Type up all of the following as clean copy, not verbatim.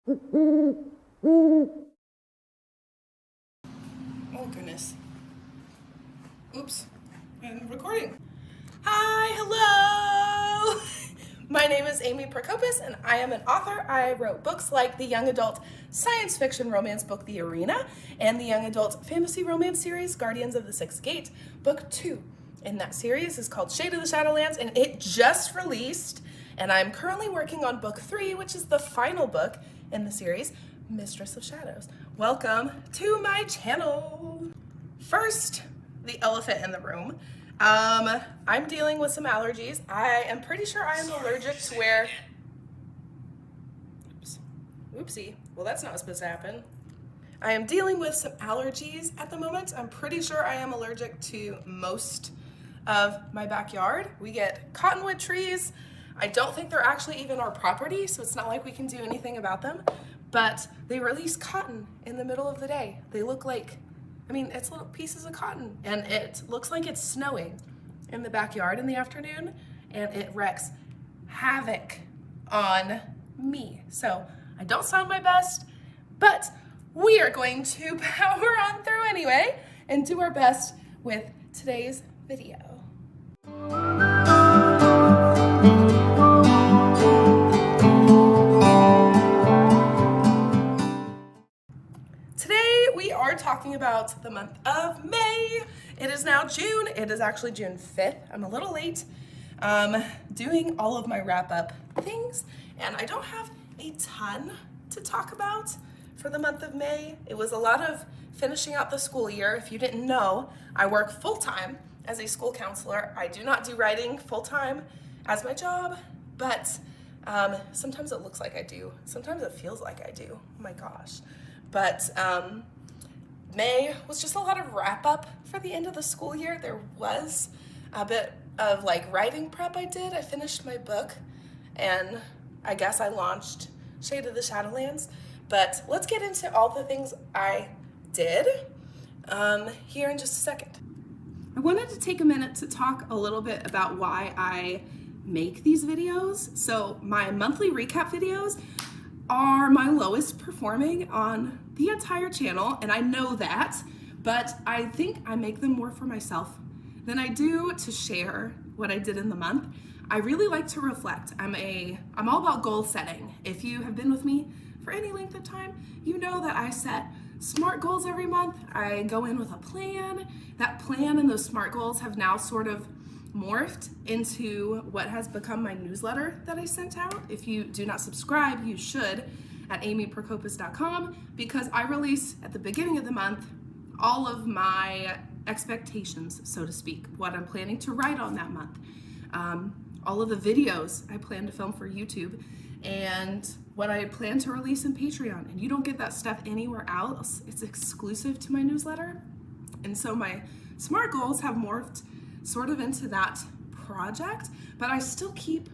Oh goodness. Oops. I'm recording. Hi, hello. My name is Amy Prokopis and I am an author. I wrote books like the young adult science fiction romance book The Arena and the young adult fantasy romance series Guardians of the Sixth Gate. Book 2 in that series is called Shade of the Shadowlands and it just released, and I'm currently working on book 3, which is the final book in the series, Mistress of Shadows. Welcome to my channel. First, the elephant in the room. I'm dealing with some allergies. I am pretty sure I am allergic to where... Oops. Oopsie. Well, that's not supposed to happen. I am dealing with some allergies at the moment. I'm pretty sure I am allergic to most of my backyard. We get cottonwood trees. I don't think they're actually even our property, so it's not like we can do anything about them, but they release cotton in the middle of the day. They look like, it's little pieces of cotton, and it looks like it's snowing in the backyard in the afternoon, and it wreaks havoc on me. So I don't sound my best, but we are going to power on through anyway and do our best with today's video. Today we are talking about the month of May. It is now June. It is actually June 5th. I'm a little late doing all of my wrap up things, and I don't have a ton to talk about for the month of May. It was a lot of finishing out the school year. If you didn't know, I work full-time as a school counselor. I do not do writing full-time as my job, but sometimes it looks like I do. Sometimes it feels like I do. Oh my gosh. But May was just a lot of wrap up for the end of the school year. There was a bit of writing prep I did. I finished my book and I guess I launched Shade of the Shadowlands. But let's get into all the things I did here in just a second. I wanted to take a minute to talk a little bit about why I make these videos. So my monthly recap videos are my lowest performing on the entire channel, and I know that, but I think I make them more for myself than I do to share what I did in the month. I really like to reflect. I'm all about goal setting. If you have been with me for any length of time, you know that I set SMART goals every month. I go in with a plan. That plan and those SMART goals have now sort of morphed into what has become my newsletter that I sent out. If you do not subscribe, you should at amyprokopis.com, because I release at the beginning of the month all of my expectations, so to speak, what I'm planning to write on that month, all of the videos I plan to film for YouTube, and what I plan to release in Patreon. And you don't get that stuff anywhere else. It's exclusive to my newsletter. And so my SMART goals have morphed sort of into that project, but I still keep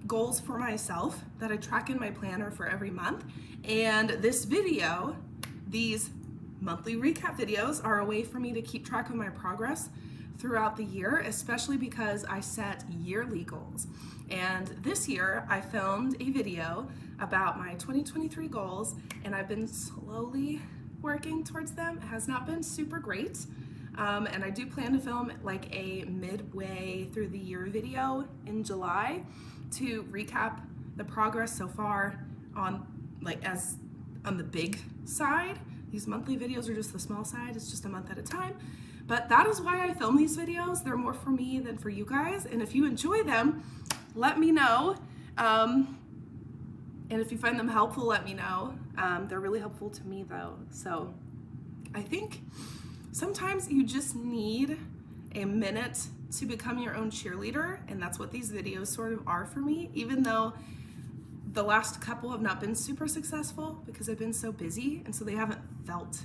goals for myself that I track in my planner for every month. And this video, these monthly recap videos, are a way for me to keep track of my progress throughout the year, especially because I set yearly goals. And this year I filmed a video about my 2023 goals, and I've been slowly working towards them. It has not been super great. And I do plan to film a midway through the year video in July to recap the progress so far on the big side. These monthly videos are just the small side. It's just a month at a time. But that is why I film these videos. They're more for me than for you guys. And if you enjoy them, let me know. And if you find them helpful, let me know. They're really helpful to me though. So I think sometimes you just need a minute to become your own cheerleader, and that's what these videos sort of are for me, even though the last couple have not been super successful because I've been so busy, and so they haven't felt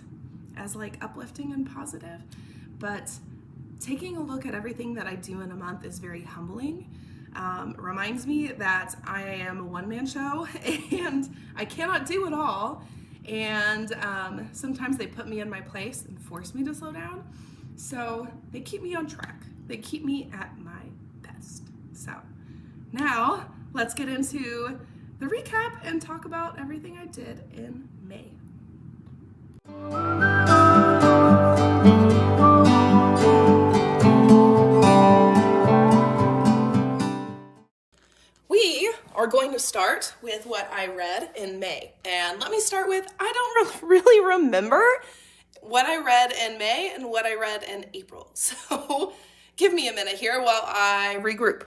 as uplifting and positive. But taking a look at everything that I do in a month is very humbling. Reminds me that I am a one-man show and I cannot do it all. And sometimes they put me in my place and force me to slow down. So they keep me on track. They keep me at my best. So now let's get into the recap and talk about everything I did in May. We are going to start with what I read in May. And let me start with, I don't really remember what I read in May and what I read in April. So give me a minute here while I regroup.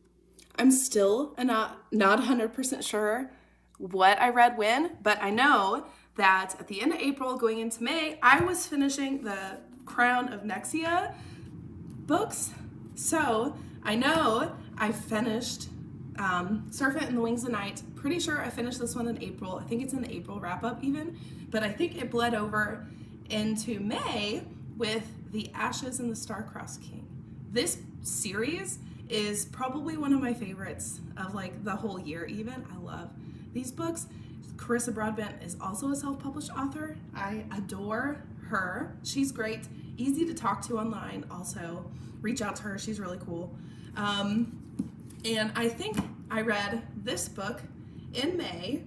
I'm still not 100% sure what I read when, but I know that at the end of April going into May, I was finishing the Crown of Nexia books. So I know I finished Serpent and the Wings of Night. Pretty sure I finished this one in April. I think it's in the April wrap up even, but I think it bled over into May with The Ashes and the Star-Crossed King. This series is probably one of my favorites of like the whole year even. I love these books. Carissa Broadbent is also a self-published author. I adore her. She's great, easy to talk to online also. Reach out to her, she's really cool. And I think I read this book in May.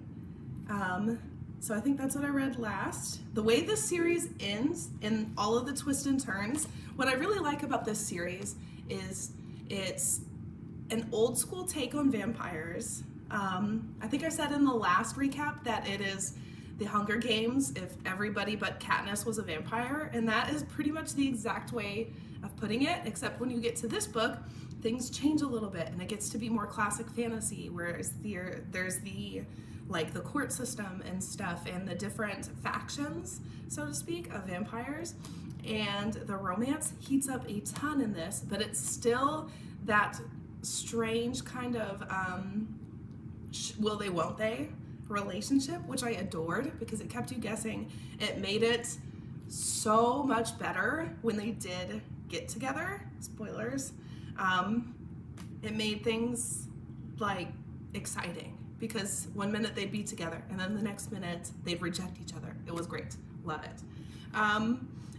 So I think that's what I read last. The way this series ends and all of the twists and turns, what I really like about this series is it's an old school take on vampires. I think I said in the last recap that it is the Hunger Games if everybody but Katniss was a vampire, and that is pretty much the exact way of putting it, except when you get to this book, things change a little bit and it gets to be more classic fantasy, whereas there's the court system and stuff and the different factions, so to speak, of vampires. And the romance heats up a ton in this, but it's still that strange kind of will they, won't they relationship, which I adored because it kept you guessing. It made it so much better when they did get together. Spoilers. It made things like exciting because one minute they'd be together and then the next minute they'd reject each other. It was great. Love it.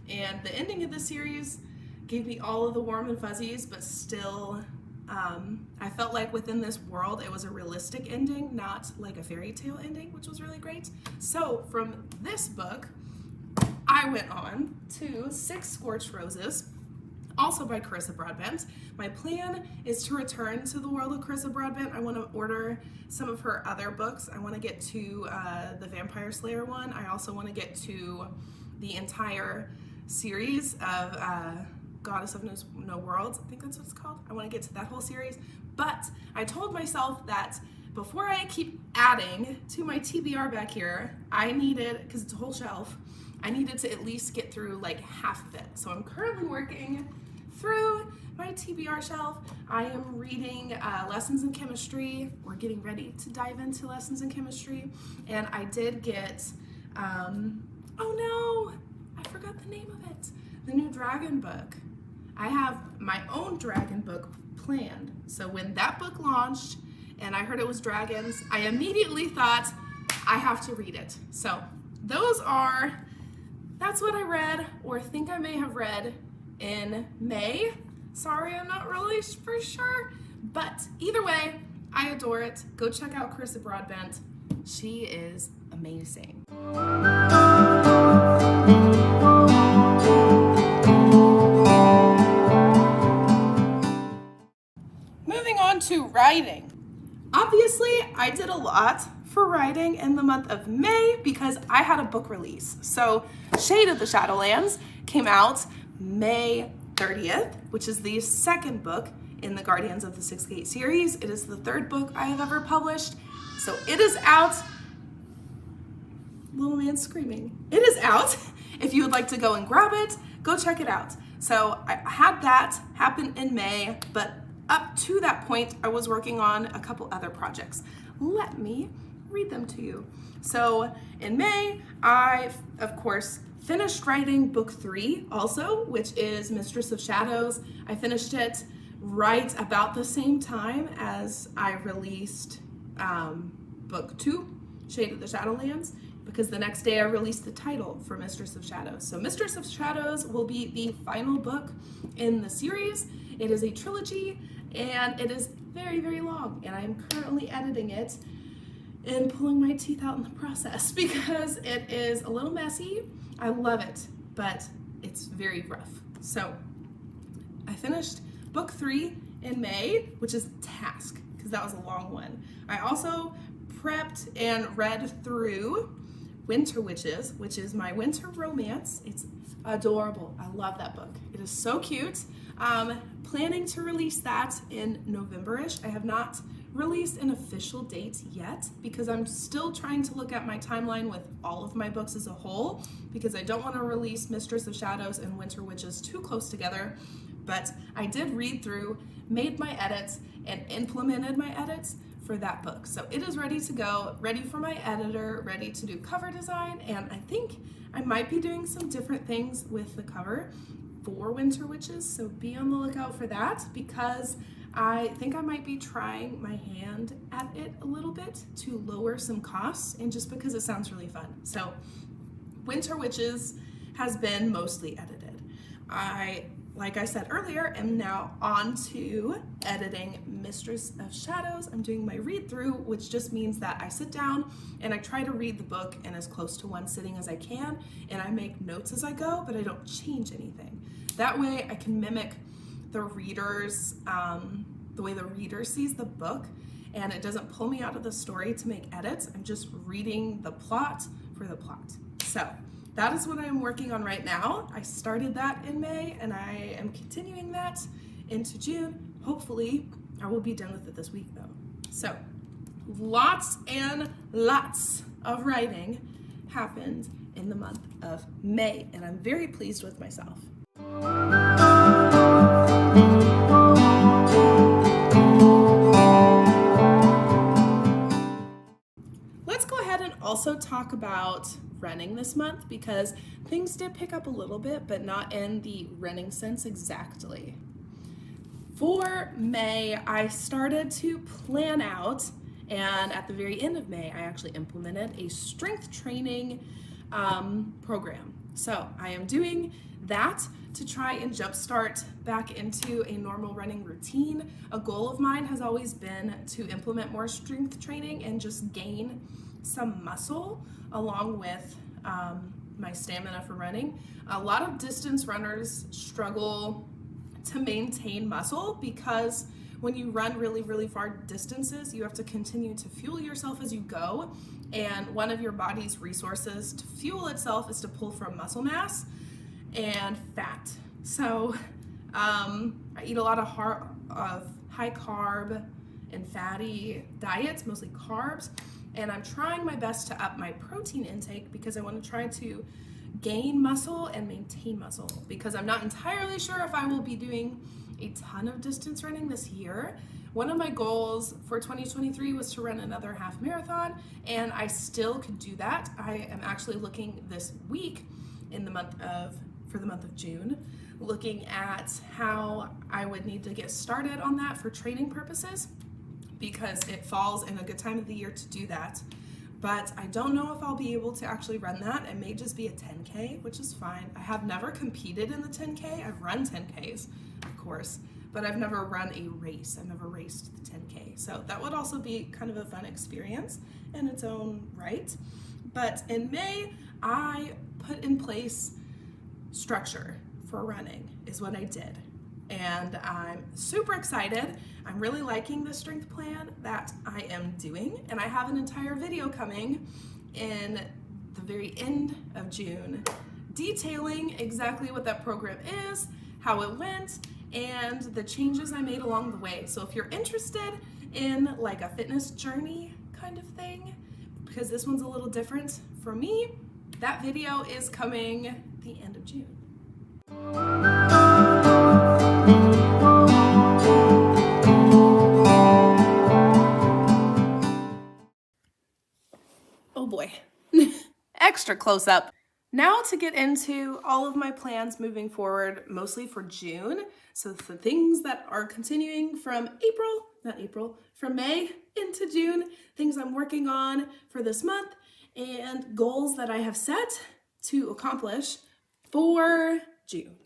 And the ending of the series gave me all of the warm and fuzzies, but still I felt like within this world it was a realistic ending, not like a fairy tale ending, which was really great. So from this book, I went on to 6 Scorched Roses, also by Carissa Broadbent. My plan is to return to the world of Carissa Broadbent. I want to order some of her other books. I want to get to the Vampire Slayer one. I also want to get to the entire series of Goddess of No Worlds. I think that's what it's called. I want to get to that whole series. But I told myself that before I keep adding to my TBR back here, I needed, because it's a whole shelf, I needed to at least get through like half of it. So I'm currently working through my TBR shelf. I am reading Lessons in Chemistry. We're getting ready to dive into Lessons in Chemistry. And I did get, oh no, I forgot the name of it. The new dragon book. I have my own dragon book planned. So when that book launched and I heard it was dragons, I immediately thought I have to read it. So that's what I read or think I may have read in May. Sorry, I'm not really for sure, but either way, I adore it. Go check out Carissa Broadbent. She is amazing. Moving on to writing. Obviously, I did a lot for writing in the month of May because I had a book release. So Shade of the Shadowlands came out May 30th, which is the second book in the Guardians of the Sixth Gate series. It is the third book I have ever published. So it is out. Little man screaming. It is out. If you would like to go and grab it, go check it out. So I had that happen in May, but up to that point, I was working on a couple other projects. Let me read them to you. So in May, I, of course, finished writing book 3 also, which is Mistress of Shadows. I finished it right about the same time as I released book 2, Shade of the Shadowlands, because the next day I released the title for Mistress of Shadows. So Mistress of Shadows will be the final book in the series. It is a trilogy and it is very, very long and I am currently editing it. and pulling my teeth out in the process because it is a little messy. I love it, but it's very rough. So I finished book 3 in May, which is a task because that was a long one. I also prepped and read through Winter Witches, which is my winter romance. It's adorable. I love that book. It is so cute. Planning to release that in November-ish. I have not released an official date yet because I'm still trying to look at my timeline with all of my books as a whole, because I don't want to release Mistress of Shadows and Winter Witches too close together. But I did read through, made my edits, and implemented my edits for that book. So it is ready to go, ready for my editor, ready to do cover design, and I think I might be doing some different things with the cover for Winter Witches, so be on the lookout for that, because I think I might be trying my hand at it a little bit to lower some costs, and just because it sounds really fun. So Winter Witches has been mostly edited. Like I said earlier, am now on to editing Mistress of Shadows. I'm doing my read through, which just means that I sit down and I try to read the book in as close to one sitting as I can, and I make notes as I go, but I don't change anything. That way I can mimic the reader's, the way the reader sees the book, and it doesn't pull me out of the story to make edits. I'm just reading the plot for the plot. So that is what I'm working on right now. I started that in May and I am continuing that into June. Hopefully I will be done with it this week though. So lots and lots of writing happened in the month of May, and I'm very pleased with myself. Let's go ahead and also talk about running this month, because things did pick up a little bit, but not in the running sense exactly. For May, I started to plan out, and at the very end of May, I actually implemented a strength training program. So I am doing that to try and jumpstart back into a normal running routine. A goal of mine has always been to implement more strength training and just gain some muscle along with my stamina for running. A lot of distance runners struggle to maintain muscle because when you run really, really far distances, you have to continue to fuel yourself as you go. And one of your body's resources to fuel itself is to pull from muscle mass and fat. So I eat a lot of high carb and fatty diets, mostly carbs, and I'm trying my best to up my protein intake because I want to try to gain muscle and maintain muscle, because I'm not entirely sure if I will be doing a ton of distance running this year. One of my goals for 2023 was to run another half marathon, and I still could do that. I am actually looking this week for the month of June, looking at how I would need to get started on that for training purposes, because it falls in a good time of the year to do that. But I don't know if I'll be able to actually run that. It may just be a 10K, which is fine. I have never competed in the 10K. I've run 10Ks, of course, but I've never run a race. I've never raced the 10K. So that would also be kind of a fun experience in its own right. But in May, I put in place structure for running is what I did. And I'm super excited. I'm really liking the strength plan that I am doing. And I have an entire video coming in the very end of June detailing exactly what that program is, how it went, and the changes I made along the way. So if you're interested in like a fitness journey kind of thing, because this one's a little different for me, that video is coming the end of June. Oh boy, extra close up. Now to get into all of my plans moving forward, mostly for June. So the things that are continuing from from May into June, things I'm working on for this month, and goals that I have set to accomplish for June.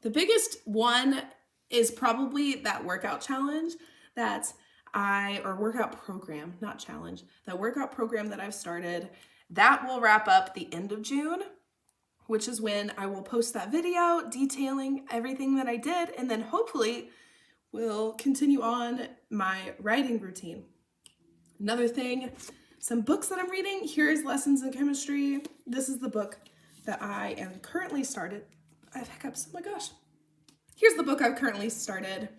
The biggest one is probably that workout challenge that or workout program, not challenge, that workout program that I've started, that will wrap up the end of June, which is when I will post that video detailing everything that I did, and then hopefully we'll continue on my writing routine. Another thing, some books that I'm reading. Here's Lessons in Chemistry. This is the book that I am currently started. I have hiccups, oh my gosh. Here's the book I've currently started.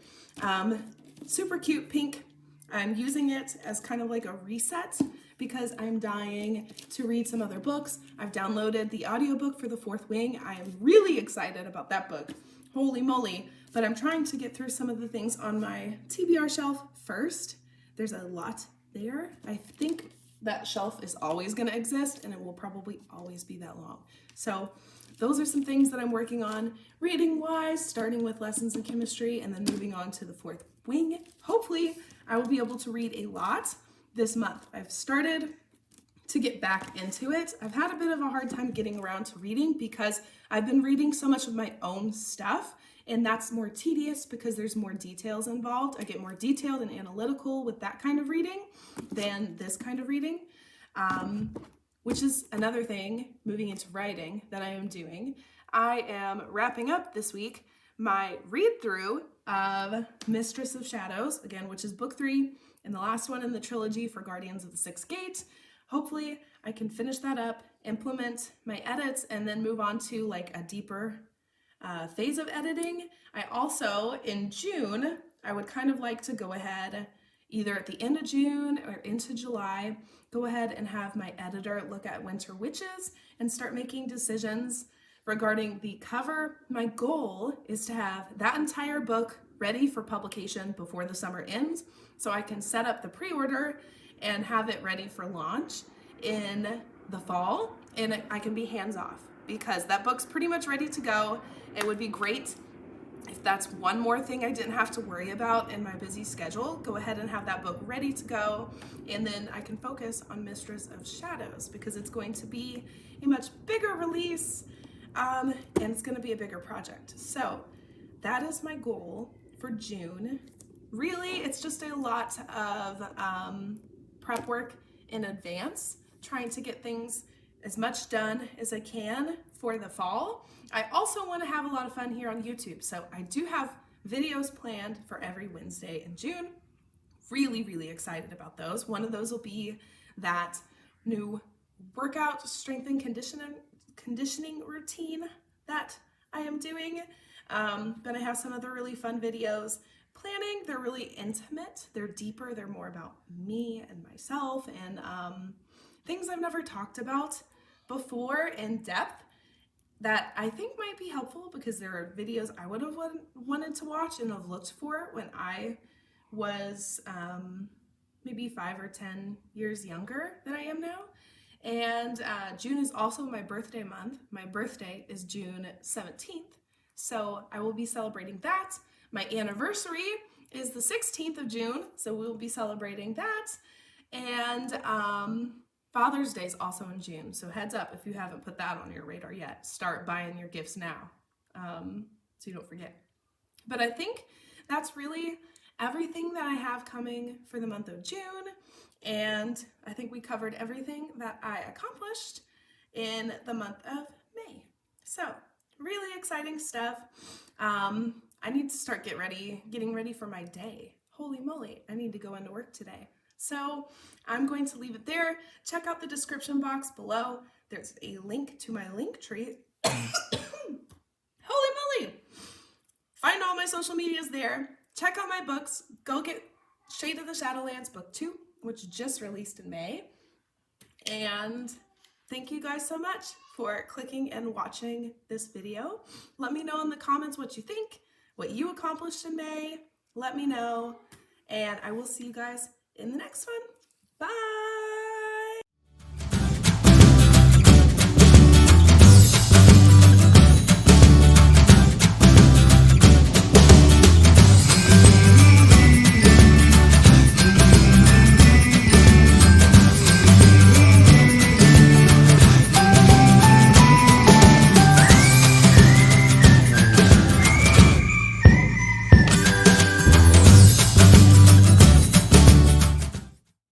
Super cute pink. I'm using it as kind of like a reset because I'm dying to read some other books. I've downloaded the audiobook for The Fourth Wing. I am really excited about that book. Holy moly. But I'm trying to get through some of the things on my TBR shelf first. There's a lot there. I think that shelf is always going to exist and it will probably always be that long. So those are some things that I'm working on reading wise, starting with Lessons in Chemistry and then moving on to The Fourth Wing. Hopefully I will be able to read a lot this month. I've started to get back into it. I've had a bit of a hard time getting around to reading because I've been reading so much of my own stuff, and that's more tedious because there's more details involved. I get more detailed and analytical with that kind of reading than this kind of reading, which is another thing, moving into writing, that I am doing. I am wrapping up this week my read through of Mistress of Shadows, again, which is book 3 and the last one in the trilogy for Guardians of the Sixth Gate. Hopefully I can finish that up, implement my edits, and then move on to like a deeper phase of editing. I also, in June, I would kind of like to go ahead, either at the end of June or into July, go ahead and have my editor look at Winter Witches and start making decisions regarding the cover. My goal is to have that entire book ready for publication before the summer ends, so I can set up the pre-order and have it ready for launch in the fall, and I can be hands-off because that book's pretty much ready to go. It would be great if that's one more thing I didn't have to worry about in my busy schedule. Go ahead and have that book ready to go, and then I can focus on Mistress of Shadows because it's going to be a much bigger release, and it's going to be a bigger project. So that is my goal for June. Really, it's just a lot of prep work in advance, trying to get things as much done as I can for the fall. I also want to have a lot of fun here on YouTube, so I do have videos planned for every Wednesday in June. Really, really excited about those. One of those will be that new workout, strength and conditioning routine that I am doing. But I have some other really fun videos planning. They're really intimate, they're deeper, they're more about me and myself and things I've never talked about before in depth that I think might be helpful because there are videos I would have wanted to watch and have looked for when I was maybe 5 or 10 years younger than I am now. And June is also my birthday month. My birthday is June 17th, so I will be celebrating that. My anniversary is the 16th of June, so we'll be celebrating that. And Father's Day is also in June, so heads up if you haven't put that on your radar yet. Start buying your gifts now, so you don't forget. But I think that's really everything that I have coming for the month of June, and I think we covered everything that I accomplished in the month of May. So really exciting stuff. I need to start getting ready for my day. Holy moly, I need to go into work today. So I'm going to leave it there. Check out the description box below. There's a link to my link tree. Holy moly! Find all my social medias there. Check out my books. Go get Shade of the Shadowlands book 2, which just released in May. And thank you guys so much for clicking and watching this video. Let me know in the comments what you think, what you accomplished in May. Let me know, and I will see you guys in the next one. Bye!